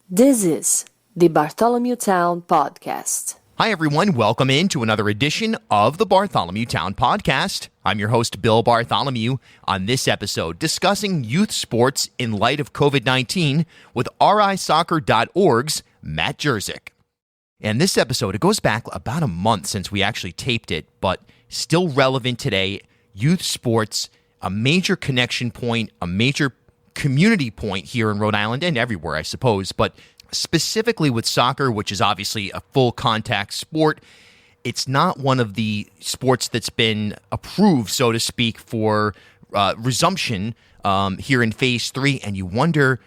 This is the Bartholomew Town Podcast. Hi, everyone. Welcome in to another edition of the Bartholomew Town Podcast. I'm your host, Bill Bartholomew. On this episode, discussing youth sports in light of COVID-19 with risoccer.org's Matt Jerzyk. And this episode, it goes back about a month since we actually taped it, but still relevant today. Youth sports, a major connection point, a major community point here in Rhode Island and everywhere, I suppose, but specifically with soccer, which is obviously a full contact sport. It's not one of the sports that's been approved, so to speak, for resumption here in phase 3. And you wonder,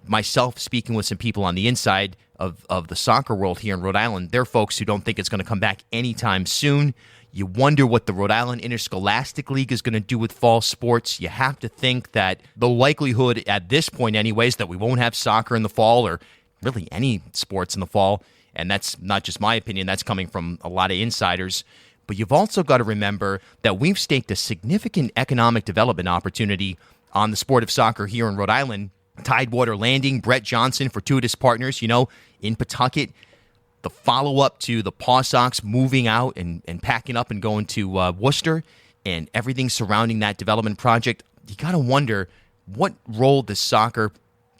myself speaking with some people on the inside of the soccer world here in Rhode Island, they're folks who don't think it's going to come back anytime soon. You wonder what the Rhode Island Interscholastic League is going to do with fall sports. You have to think that the likelihood at this point anyways that we won't have soccer in the fall or really any sports in the fall, and that's not just my opinion, that's coming from a lot of insiders. But you've also got to remember that we've staked a significant economic development opportunity on the sport of soccer here in Rhode Island. Tidewater Landing, Brett Johnson, Fortuitous Partners, in Pawtucket. The follow-up to the Paw Sox moving out and packing up and going to Worcester and everything surrounding that development project. You got to wonder, what role does soccer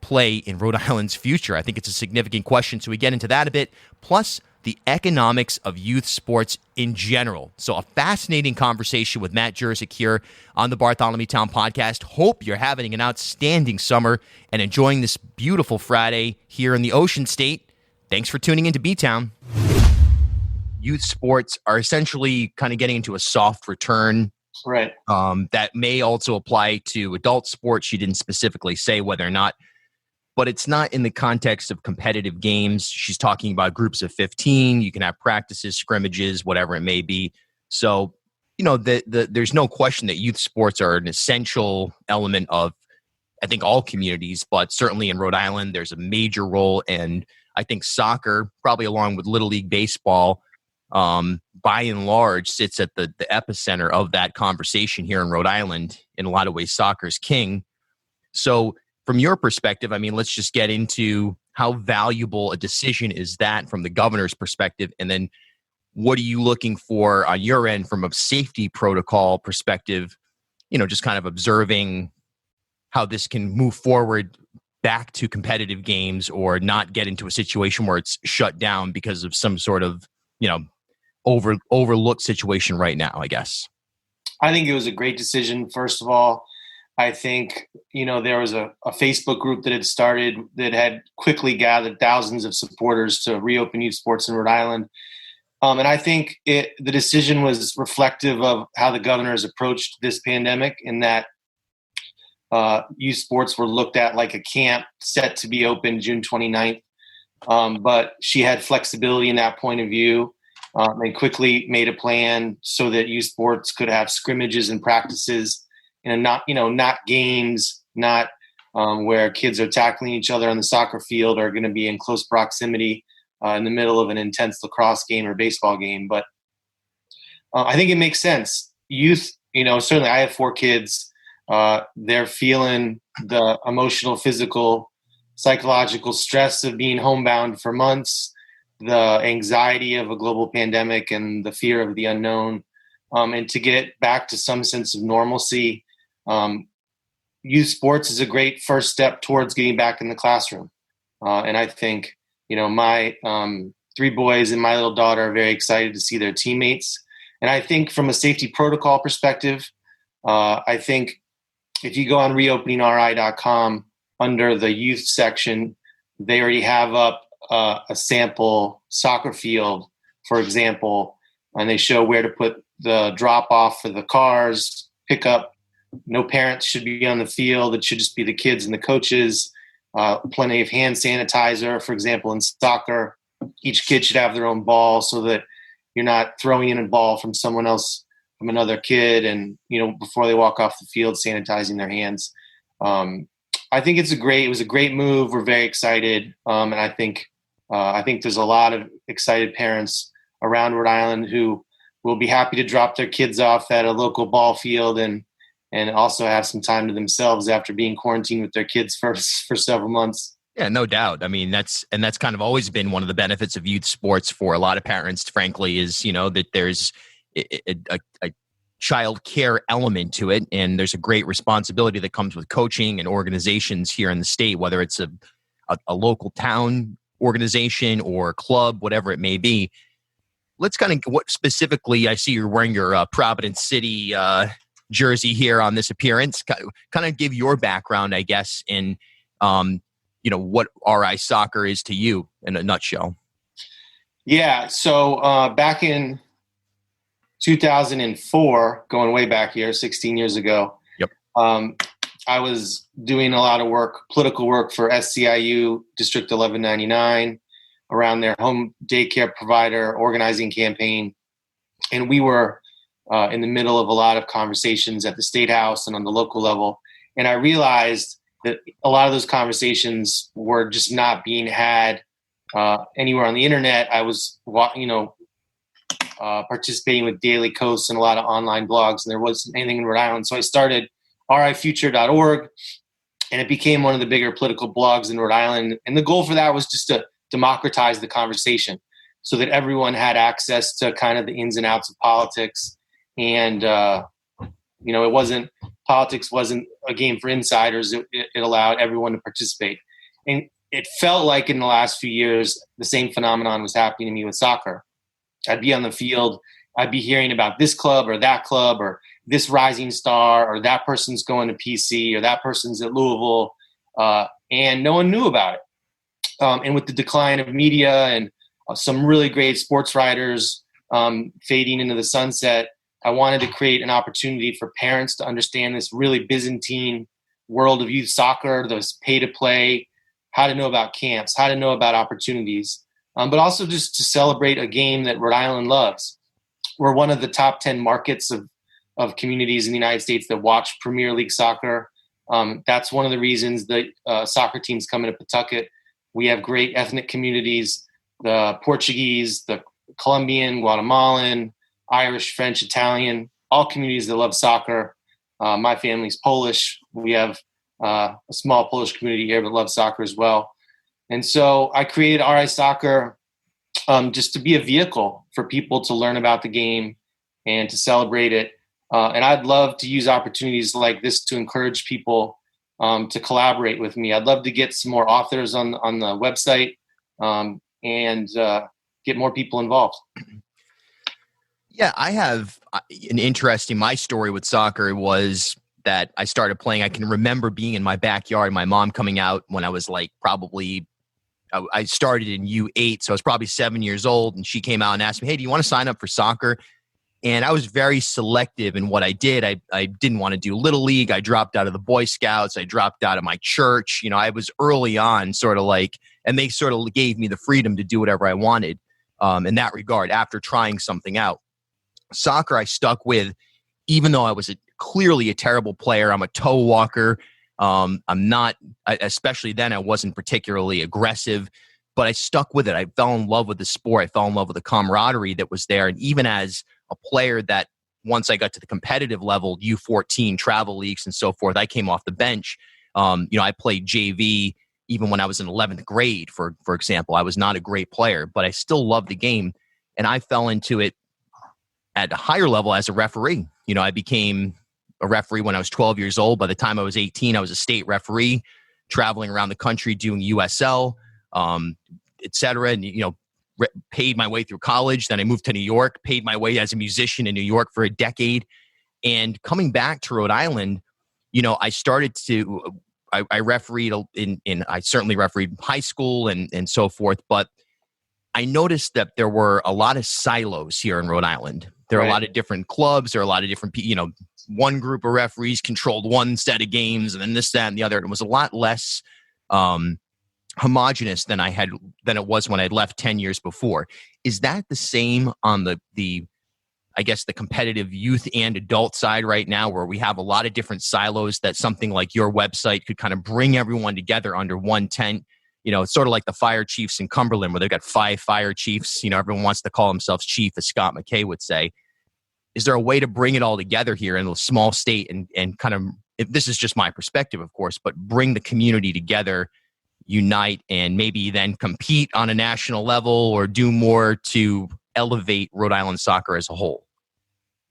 play in Rhode Island's future? I think it's a significant question, so we get into that a bit, plus the economics of youth sports in general. So a fascinating conversation with Matt Jerzyk here on the Bartholomew Town Podcast. Hope you're having an outstanding summer and enjoying this beautiful Friday here in the Ocean State. Thanks for tuning into B-Town. Youth sports are essentially kind of getting into a soft return. Right. That may also apply to adult sports. She didn't specifically say whether or not, but it's not in the context of competitive games. She's talking about groups of 15. You can have practices, scrimmages, whatever it may be. So, there's no question that youth sports are an essential element of, I think, all communities, but certainly in Rhode Island, there's a major role. And I think soccer, probably along with Little League Baseball, by and large, sits at the epicenter of that conversation here in Rhode Island. In a lot of ways, soccer is king. So from your perspective, let's just get into how valuable a decision is that from the governor's perspective, and then what are you looking for on your end from a safety protocol perspective, just kind of observing how this can move forward back to competitive games or not get into a situation where it's shut down because of some sort of, overlooked situation right now, I guess. I think it was a great decision. First of all, I think, there was a Facebook group that had started that had quickly gathered thousands of supporters to reopen youth sports in Rhode Island. And I think the decision was reflective of how the governor has approached this pandemic, in that youth sports were looked at like a camp set to be open June 29th. But she had flexibility in that point of view, and quickly made a plan so that youth sports could have scrimmages and practices, and not games, not where kids are tackling each other on the soccer field, are going to be in close proximity in the middle of an intense lacrosse game or baseball game. But I think it makes sense. Youth, certainly I have 4 kids. They're feeling the emotional, physical, psychological stress of being homebound for months, the anxiety of a global pandemic and the fear of the unknown. And to get back to some sense of normalcy, youth sports is a great first step towards getting back in the classroom. And I think, my 3 boys and my little daughter are very excited to see their teammates. And I think from a safety protocol perspective, I think if you go on reopeningri.com under the youth section, they already have up a sample soccer field, for example, and they show where to put the drop off for the cars, pickup. No parents should be on the field. It should just be the kids and the coaches. Plenty of hand sanitizer, for example, in soccer. Each kid should have their own ball so that you're not throwing in a ball from someone else, from another kid, and before they walk off the field, sanitizing their hands. I think it was a great move. We're very excited, and I think there's a lot of excited parents around Rhode Island who will be happy to drop their kids off at a local ball field and also have some time to themselves after being quarantined with their kids for several months. Yeah, no doubt. I mean, that's kind of always been one of the benefits of youth sports for a lot of parents, frankly, is, that there's a child care element to it. And there's a great responsibility that comes with coaching and organizations here in the state, whether it's a local town organization or club, whatever it may be. Let's kind of, what specifically, I see you're wearing your Providence City jersey here on this appearance. Kind of give your background, I guess, in what RI soccer is to you in a nutshell. Yeah. So back in 2004, going way back here, 16 years ago, yep. I was doing a lot of work, political work for SCIU District 1199 around their home daycare provider organizing campaign. And we were in the middle of a lot of conversations at the State House and on the local level. And I realized that a lot of those conversations were just not being had anywhere on the internet. I was, participating with Daily Coast and a lot of online blogs, and there wasn't anything in Rhode Island. So I started rifuture.org, and it became one of the bigger political blogs in Rhode Island. And the goal for that was just to democratize the conversation so that everyone had access to kind of the ins and outs of politics. And, politics wasn't a game for insiders. It allowed everyone to participate. And it felt like in the last few years, the same phenomenon was happening to me with soccer. I'd be on the field. I'd be hearing about this club or this rising star, or that person's going to PC, or that person's at Louisville, and no one knew about it. And with the decline of media and some really great sports writers fading into the sunset, I wanted to create an opportunity for parents to understand this really Byzantine world of youth soccer, those pay-to-play, how to know about camps, how to know about opportunities, but also just to celebrate a game that Rhode Island loves. We're one of the top 10 markets of communities in the United States that watch Premier League soccer. That's one of the reasons that soccer teams come into Pawtucket. We have great ethnic communities, the Portuguese, the Colombian, Guatemalan, Irish, French, Italian, all communities that love soccer. My family's Polish. We have a small Polish community here that loves soccer as well. And so I created RI Soccer just to be a vehicle for people to learn about the game and to celebrate it. And I'd love to use opportunities like this to encourage people to collaborate with me. I'd love to get some more authors on the website and get more people involved. Yeah, I have an interesting, my story with soccer was that I started playing. I can remember being in my backyard, my mom coming out when I was like I started in U8, so I was probably 7 years old, and she came out and asked me, hey, do you want to sign up for soccer? And I was very selective in what I did. I didn't want to do Little League. I dropped out of the Boy Scouts. I dropped out of my church. I was early on sort of like, and they sort of gave me the freedom to do whatever I wanted in that regard after trying something out. Soccer I stuck with, even though I was clearly a terrible player. I'm a toe walker. I'm not, especially then, I wasn't particularly aggressive, but I stuck with it. I fell in love with the sport. I fell in love with the camaraderie that was there. And even as a player that once I got to the competitive level, U14 travel leagues and so forth, I came off the bench. I played JV even when I was in 11th grade, for example. I was not a great player, but I still loved the game. And I fell into it at a higher level as a referee. I became a referee when I was 12 years old. By the time I was 18, I was a state referee, traveling around the country doing USL, et cetera. And, paid my way through college. Then I moved to New York, paid my way as a musician in New York for a decade. And coming back to Rhode Island, I started to, I refereed I certainly refereed high school and so forth, but I noticed that there were a lot of silos here in Rhode Island. There are a lot of different clubs. There are a lot of different, one group of referees controlled one set of games, and then this, that, and the other. It was a lot less homogenous than it was when I'd left 10 years before. Is that the same on the I guess the competitive youth and adult side right now, where we have a lot of different silos that something like your website could kind of bring everyone together under one tent? It's sort of like the fire chiefs in Cumberland, where they've got 5 fire chiefs. Everyone wants to call themselves chief, as Scott McKay would say. Is there a way to bring it all together here in a small state and kind of, this is just my perspective, of course, but bring the community together, unite and maybe then compete on a national level or do more to elevate Rhode Island soccer as a whole?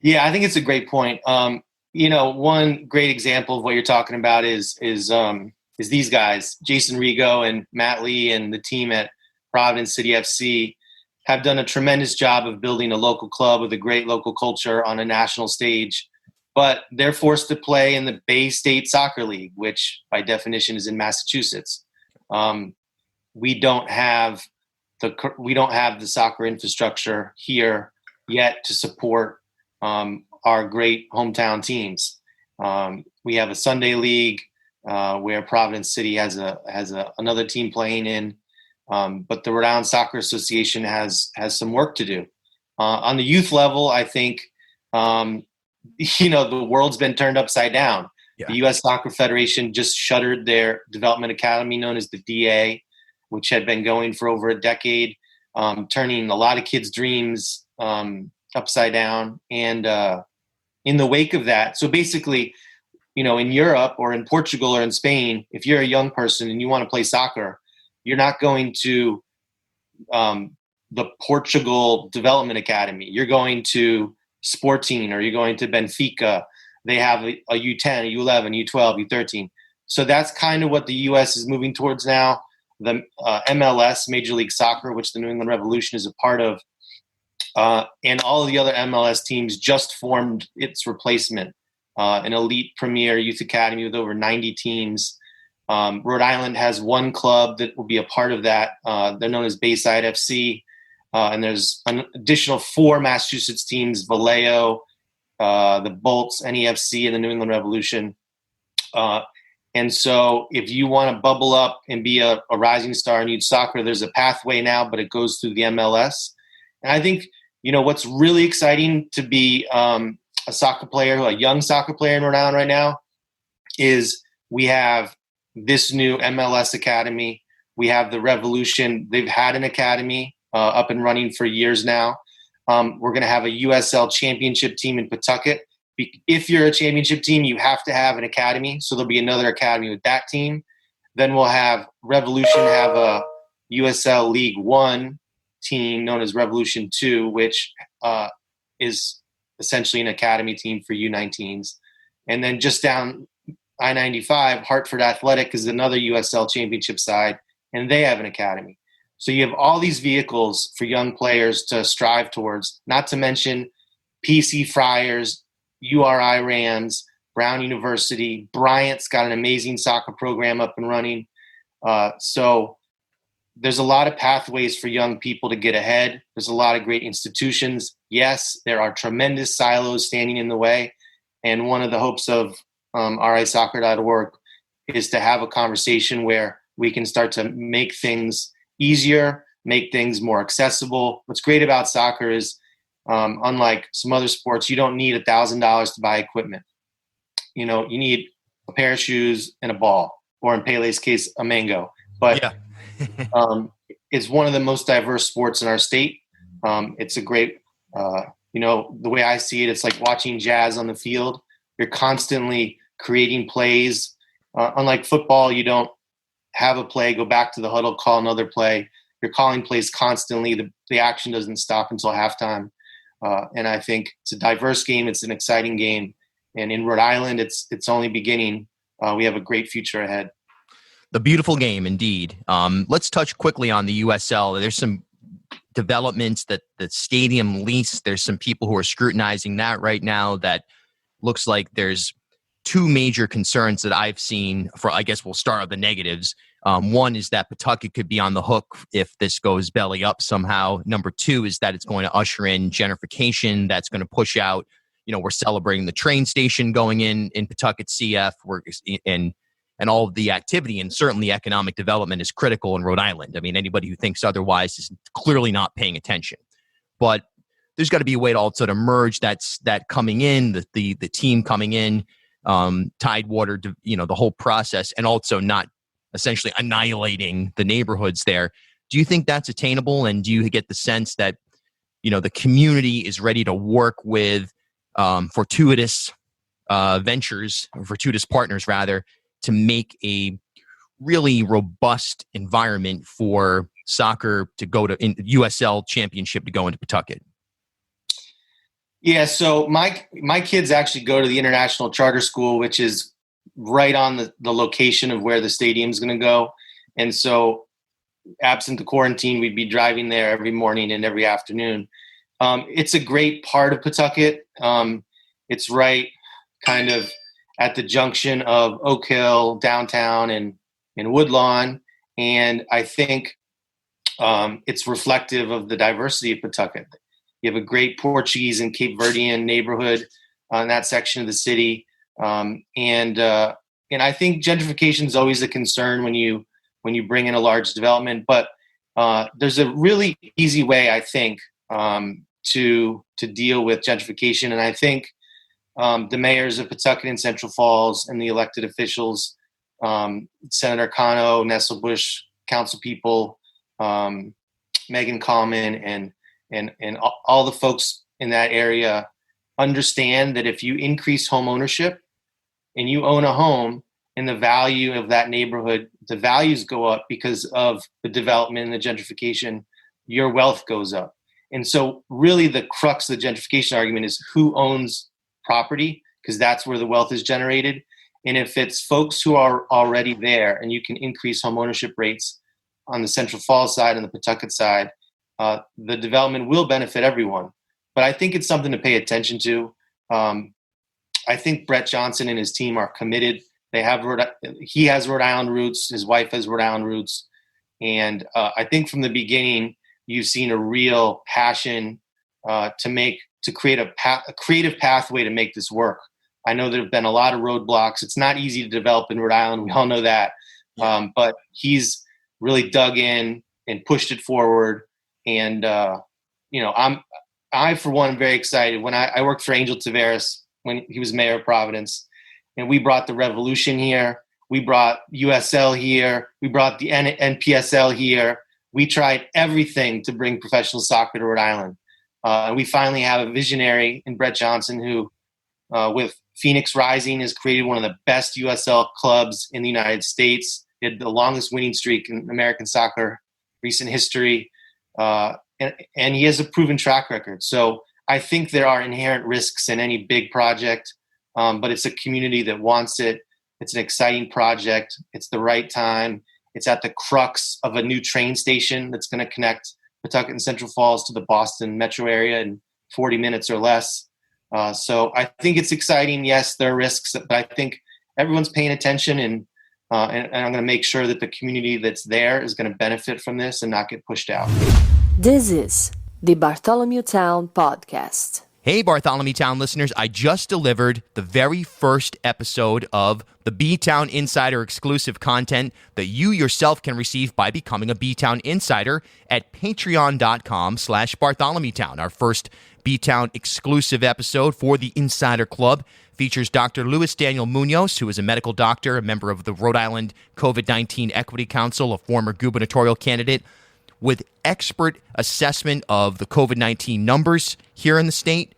Yeah, I think it's a great point. One great example of what you're talking about is these guys, Jason Rigo and Matt Lee and the team at Providence City FC have done a tremendous job of building a local club with a great local culture on a national stage. But they're forced to play in the Bay State Soccer League, which by definition is in Massachusetts. We don't have the soccer infrastructure here yet to support our great hometown teams. We have a Sunday league where Providence City has another team playing in, but the Rhode Island Soccer Association has some work to do. On the youth level, I think the world's been turned upside down. Yeah. The U.S. Soccer Federation just shuttered their development academy known as the DA, which had been going for over a decade, turning a lot of kids' dreams upside down. And in the wake of that, so basically, in Europe or in Portugal or in Spain, if you're a young person and you want to play soccer, you're not going to the Portugal Development Academy. You're going to Sporting, or you're going to Benfica. They have a U10, a U11, U12, U13. So that's kind of what the U.S. is moving towards now. The MLS, Major League Soccer, which the New England Revolution is a part of, and all of the other MLS teams just formed its replacement, an elite premier youth academy with over 90 teams. Rhode Island has one club that will be a part of that. They're known as Bayside FC. And there's an additional 4 Massachusetts teams: Vallejo, the Bolts, NEFC, and the New England Revolution. And so if you want to bubble up and be a rising star in youth soccer, there's a pathway now, but it goes through the MLS. And I think, what's really exciting to be a young soccer player in Rhode Island right now is we have this new MLS Academy. We have the Revolution. They've had an academy up and running for years now. We're going to have a USL championship team in Pawtucket. If you're a championship team, you have to have an academy. So there'll be another academy with that team. Then we'll have Revolution have a USL League One team known as Revolution 2, which is essentially an academy team for U19s. And then just down I-95, Hartford Athletic is another USL championship side, and they have an academy. So you have all these vehicles for young players to strive towards, not to mention PC Friars, URI Rams, Brown University. Bryant's got an amazing soccer program up and running. So there's a lot of pathways for young people to get ahead. There's a lot of great institutions. Yes, there are tremendous silos standing in the way. And one of the hopes of risoccer.org is to have a conversation where we can start to make things easier, make things more accessible. What's great about soccer is, unlike some other sports, you don't need $1,000 to buy equipment. You need a pair of shoes and a ball, or in Pele's case, a mango. But yeah. It's one of the most diverse sports in our state. It's a great, the way I see it, it's like watching jazz on the field. You're constantly creating plays. Unlike football, you don't have a play, go back to the huddle, call another play. You're calling plays constantly. The action doesn't stop until halftime. And I think it's a diverse game. It's an exciting game. And in Rhode Island, it's only beginning. We have a great future ahead. The beautiful game, indeed. Let's touch quickly on the USL. There's some developments that the stadium lease. There's some people who are scrutinizing that right now. That looks like there's 2 major concerns that I've seen. For, I guess we'll start with the negatives. One is that Pawtucket could be on the hook if this goes belly up somehow. Number 2 is that it's going to usher in gentrification. That's going to push out. We're celebrating the train station going in Pawtucket CF. And all of the activity, and certainly economic development is critical in Rhode Island. I mean, anybody who thinks otherwise is clearly not paying attention. But there's got to be a way to also to merge that coming in, the team coming in, Tidewater, the whole process, and also not essentially annihilating the neighborhoods there. Do you think that's attainable? And do you get the sense that, the community is ready to work with fortuitous ventures, or fortuitous partners rather, to make a really robust environment for soccer to go to in USL championship to go into Pawtucket? Yeah, so my kids actually go to the International Charter School, which is right on the location of where the stadium's going to go. And so absent the quarantine, we'd be driving there every morning and every afternoon. It's a great part of Pawtucket. It's right kind of at the junction of Oak Hill, downtown, and Woodlawn. And I think it's reflective of the diversity of Pawtucket. You have a great Portuguese and Cape Verdean neighborhood in that section of the city. And I think gentrification is always a concern when you bring in a large development, but there's a really easy way, I think, to deal with gentrification. And I think the mayors of Pawtucket and Central Falls and the elected officials, Senator Cano, Nesselbush, council people, Megan Common, and all the folks in that area understand that if you increase home ownership and you own a home and the value of that neighborhood, the values go up because of the development and the gentrification, your wealth goes up. And so really the crux of the gentrification argument is who owns property, because that's where the wealth is generated. And if it's folks who are already there and you can increase home ownership rates on the Central Falls side and the Pawtucket side, the development will benefit everyone. But I think it's something to pay attention to. I think Brett Johnson and his team are committed. He has Rhode Island roots. His wife has Rhode Island roots. And I think from the beginning, you've seen a real passion to create a creative pathway to make this work. I know there have been a lot of roadblocks. It's not easy to develop in Rhode Island. We all know that. But he's really dug in and pushed it forward. And, I, for one, am very excited. When I worked for Angel Taveras when he was mayor of Providence, and we brought the Revolution here. We brought USL here. We brought the NPSL here. We tried everything to bring professional soccer to Rhode Island. And we finally have a visionary in Brett Johnson who, with Phoenix Rising, has created one of the best USL clubs in the United States. It had the longest winning streak in American soccer recent history. And he has a proven track record. So I think there are inherent risks in any big project, but it's a community that wants it. It's an exciting project. It's the right time. It's at the crux of a new train station that's going to connect Pawtucket and Central Falls to the Boston metro area in 40 minutes or less. So I think it's exciting. Yes, there are risks, but I think everyone's paying attention, and I'm going to make sure that the community that's there is going to benefit from this and not get pushed out. This is the Bartholomew Town Podcast. Hey, Bartholomew Town listeners, I just delivered the very first episode of the B-Town Insider exclusive content that you yourself can receive by becoming a B-Town Insider at patreon.com/BartholomewTown. Our first B-Town exclusive episode for the Insider Club features Dr. Luis Daniel Munoz, who is a medical doctor, a member of the Rhode Island COVID-19 Equity Council, a former gubernatorial candidate, with expert assessment of the COVID-19 numbers here in the state,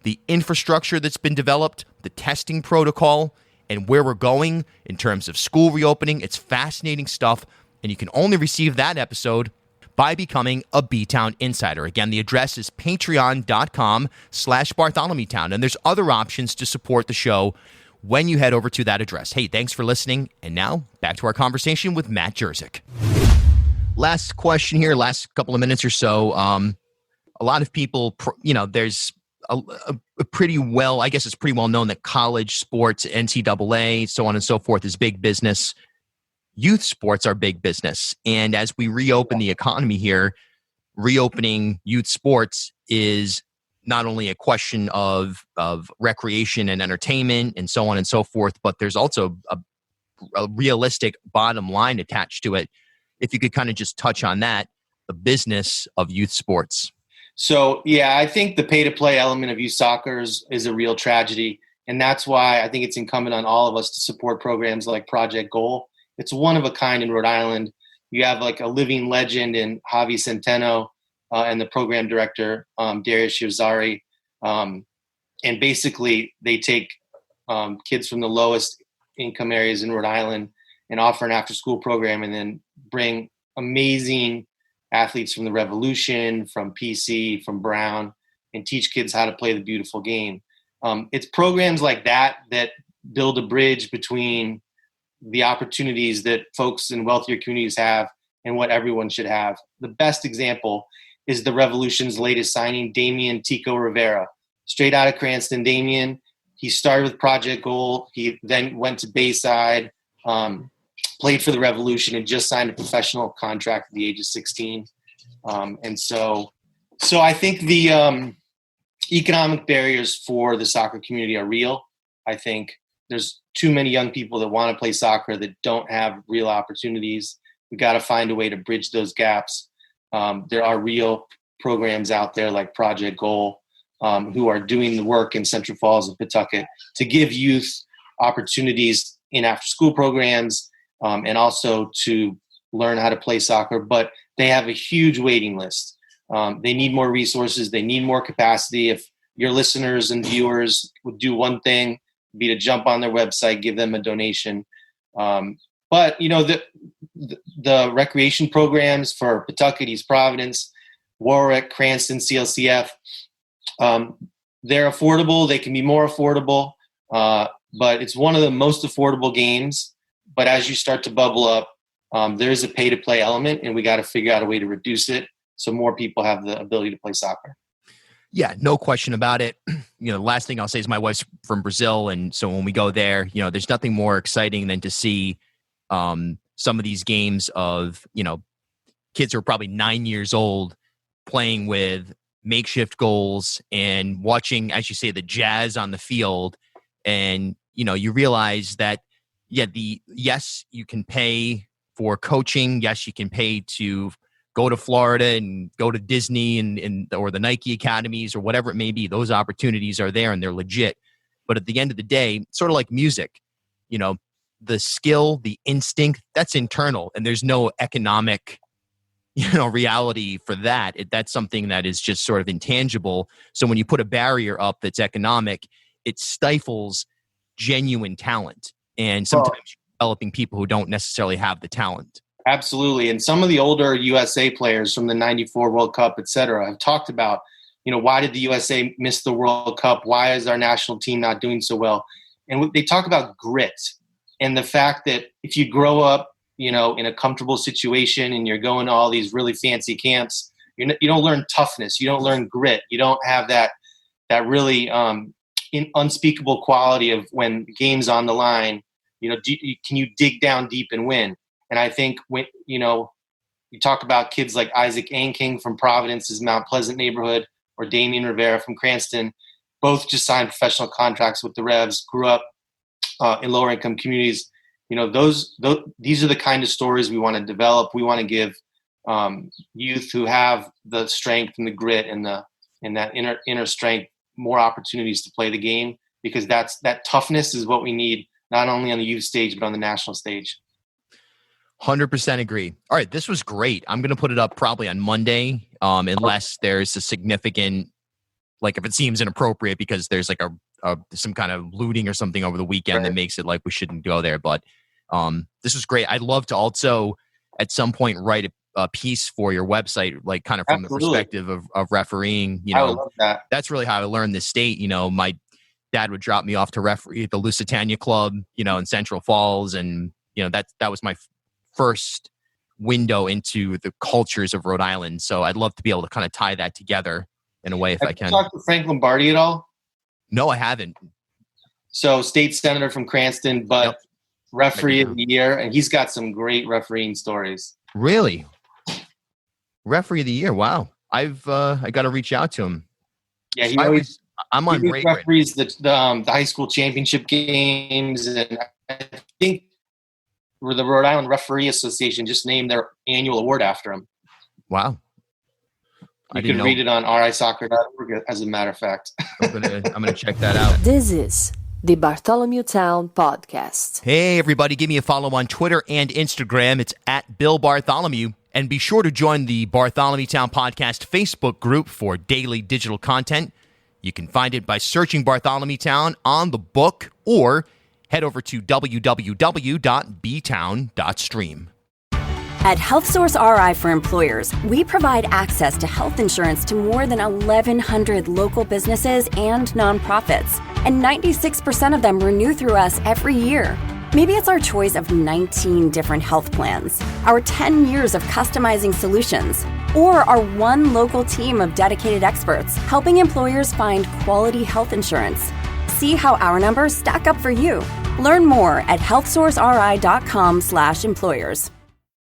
the infrastructure that's been developed, the testing protocol, and where we're going in terms of school reopening. It's fascinating stuff, and you can only receive that episode by becoming a B-Town Insider. Again, the address is patreon.com/BartholomewTown, and there's other options to support the show when you head over to that address. Hey, thanks for listening, and now back to our conversation with Matt Jerzyk. Last question here, last couple of minutes or so. A lot of people, there's a pretty well, I guess it's pretty well known that college sports, NCAA, so on and so forth, is big business. Youth sports are big business. And as we reopen the economy here, reopening youth sports is not only a question of recreation and entertainment and so on and so forth, but there's also a realistic bottom line attached to it. If you could kind of just touch on that, the business of youth sports. So, yeah, I think the pay-to-play element of youth soccer is a real tragedy. And that's why I think it's incumbent on all of us to support programs like Project Goal. It's one of a kind in Rhode Island. You have like a living legend in Javi Centeno and the program director, Darius Shirzari. And basically, they take kids from the lowest income areas in Rhode Island and offer an after-school program, and then bring amazing athletes from the Revolution, from PC, from Brown, and teach kids how to play the beautiful game. It's programs like that that build a bridge between the opportunities that folks in wealthier communities have and what everyone should have. The best example is the Revolution's latest signing, Damian Tico Rivera. Straight out of Cranston, Damian, he started with Project Goal. He then went to Bayside, played for the Revolution, and just signed a professional contract at the age of 16. And so I think the economic barriers for the soccer community are real. I think there's too many young people that want to play soccer that don't have real opportunities. We got to find a way to bridge those gaps. There are real programs out there like Project Goal, who are doing the work in Central Falls and Pawtucket to give youth opportunities in after-school programs, and also to learn how to play soccer. But they have a huge waiting list. They need more resources. They need more capacity. If your listeners and viewers would do one thing, be to jump on their website, give them a donation. But the recreation programs for Pawtucket, East Providence, Warwick, Cranston, CLCF, they're affordable. They can be more affordable, but it's one of the most affordable games. But as you start to bubble up, there's a pay-to-play element, and we got to figure out a way to reduce it so more people have the ability to play soccer. Yeah, no question about it. The last thing I'll say is my wife's from Brazil, and so when we go there, there's nothing more exciting than to see some of these games of, kids who are probably 9 years old playing with makeshift goals and watching, as you say, the jazz on the field. And, you realize that, yes, you can pay for coaching. Yes, you can pay to go to Florida and go to Disney and or the Nike academies or whatever it may be. Those opportunities are there and they're legit. But at the end of the day, sort of like music, the skill, the instinct, that's internal, and there's no economic, reality for that. That's something that is just sort of intangible. So when you put a barrier up that's economic, it stifles genuine talent. And sometimes you're developing people who don't necessarily have the talent. Absolutely. And some of the older USA players from the 94 World Cup, et cetera, have talked about, why did the USA miss the World Cup? Why is our national team not doing so well? And they talk about grit and the fact that if you grow up, in a comfortable situation and you're going to all these really fancy camps, you don't learn toughness. You don't learn grit. You don't have that really unspeakable quality of when the game's on the line, can you dig down deep and win? And I think when, you talk about kids like Isaac Anking from Providence's Mount Pleasant neighborhood or Damian Rivera from Cranston, both just signed professional contracts with the Revs, grew up in lower income communities. These are the kind of stories we want to develop. We want to give youth who have the strength and the grit and that inner strength more opportunities to play the game, because that toughness is what we need, not only on the youth stage, but on the national stage. 100% agree. All right, this was great. I'm going to put it up probably on Monday, unless there's a significant, like if it seems inappropriate because there's like some kind of looting or something over the weekend that makes it like we shouldn't go there. But this was great. I'd love to also at some point write a piece for your website, like kind of from the perspective of refereeing. I would love that. That's really how I learned this state. My dad would drop me off to referee at the Lusitania Club, in Central Falls, and that was my first window into the cultures of Rhode Island. So I'd love to be able to kind of tie that together in a way if I can. Have you talked to Frank Lombardi at all? No, I haven't. So state senator from Cranston, but referee of the year, and he's got some great refereeing stories. Really? Referee of the year. Wow. I got to reach out to him. Yeah, I'm on break. Referees the high school championship games, and I think the Rhode Island Referee Association just named their annual award after him. Wow. You can read it on risoccer.org, as a matter of fact. I'm gonna check that out. This is the Bartholomew Town Podcast. Hey, everybody, give me a follow on Twitter and Instagram. It's at Bill Bartholomew. And be sure to join the Bartholomew Town Podcast Facebook group for daily digital content. You can find it by searching Bartholomew Town on the book, or head over to www.btown.stream. At HealthSource RI for Employers, we provide access to health insurance to more than 1,100 local businesses and nonprofits, and 96% of them renew through us every year. Maybe it's our choice of 19 different health plans, our 10 years of customizing solutions, or our one local team of dedicated experts helping employers find quality health insurance. See how our numbers stack up for you. Learn more at healthsourceri.com/employers.